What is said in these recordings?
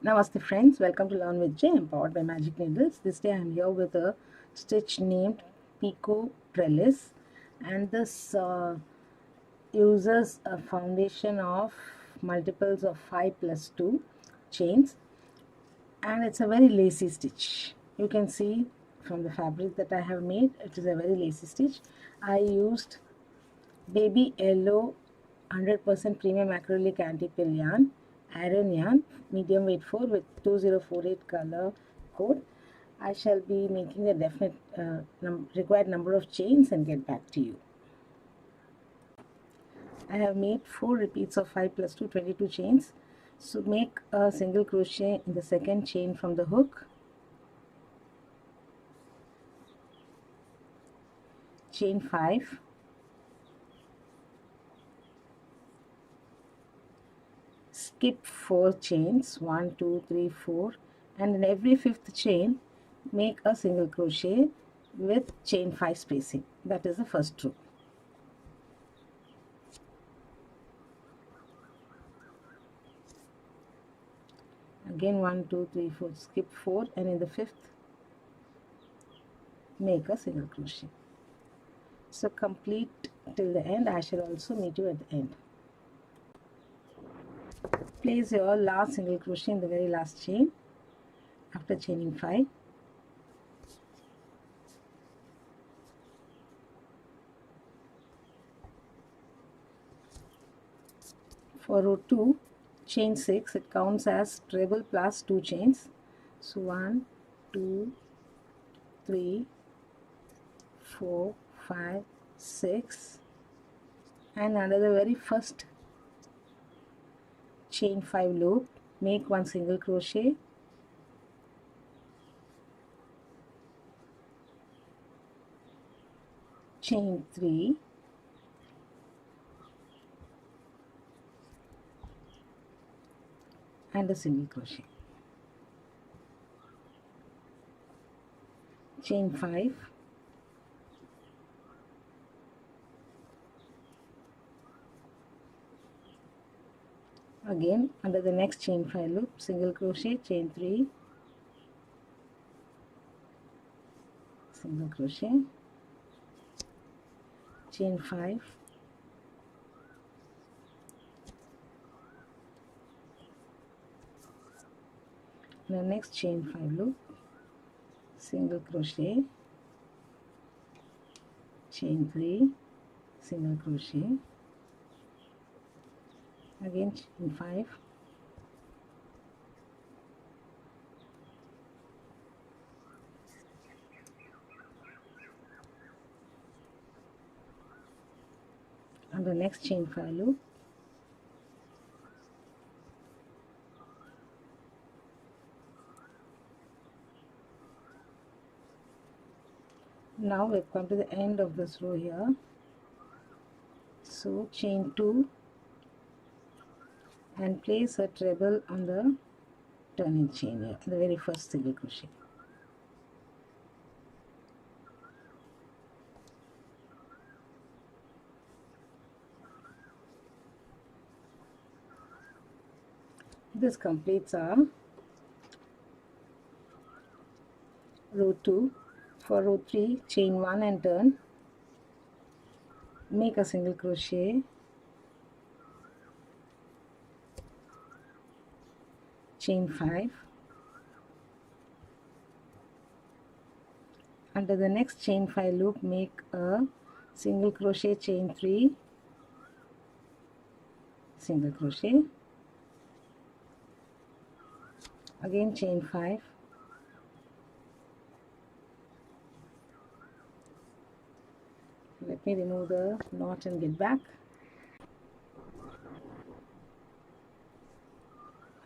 Namaste friends, welcome to Learn with J, empowered by Magic Needles. This day I am here with a stitch named Picot Trellis, and this uses a foundation of multiples of 5 plus 2 chains, and it's a very lacy stitch. You can see from the fabric that I have made, it is a very lacy stitch. I used baby yellow 100% premium acrylic anti-pill yarn, iron yarn, medium weight 4 with 2048 color code. I shall be making the definite required number of chains and get back to you. I have made 4 repeats of 5 plus 2, 22 chains. So make a single crochet in the second chain from the hook, chain 5, skip 4 chains, 1 2 3 4, and in every fifth chain make a single crochet with chain 5 spacing. That is the first row. Again 1 2 3 4, skip 4, and in the fifth make a single crochet. So complete till the end. I shall also meet you at the end. Place your last single crochet in the very last chain after chaining 5. For row 2, chain 6, it counts as treble plus 2 chains. So 1 2 3 4 5 6, and under the very first chain 5 loop make one single crochet, chain 3, and a single crochet, chain 5, again under the next chain 5 loop single crochet, chain 3, single crochet, chain 5, the next chain 5 loop, single crochet, chain 3, single crochet, again chain 5, and the next chain 5 loop, now we've come to the end of this row here. So chain 2 and place a treble on the turning chain here, the very first single crochet. This completes our row 2. For row 3, chain 1 and turn, make a single crochet, chain 5, under the next chain 5 loop make a single crochet, chain 3, single crochet, again chain 5, let me remove the knot and get back.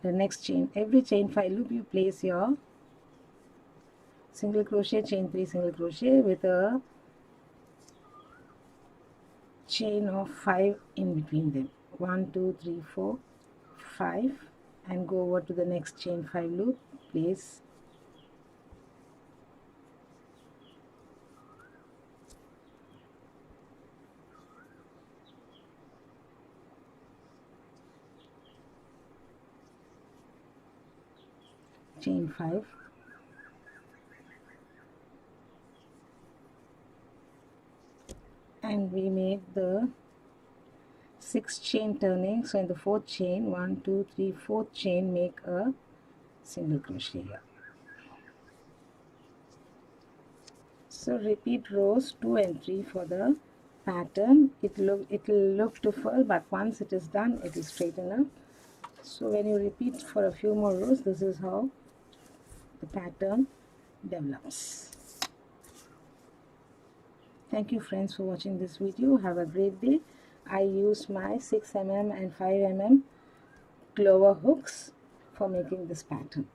The next chain, every chain 5 loop you place your single crochet, chain 3, single crochet with a chain of 5 in between them, 1 2 3 4 5, and go over to the next chain 5 loop, place chain 5, and we made the 6 chain turning. So in the 4th chain, 1 2 3 4th chain, make a single crochet here. So repeat rows 2 and 3 for the pattern. It will look to full, but once it is done, it will straighten up. So when you repeat for a few more rows, this is how the pattern develops. Thank you friends for watching this video. Have a great day. I used my 6 mm and 5 mm clover hooks for making this pattern.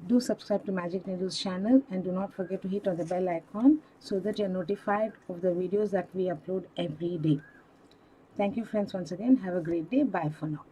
Do subscribe to Magic Needles channel and do not forget to hit on the bell icon so that you're notified of the videos that we upload every day. Thank you friends once again. Have a great day. Bye for now.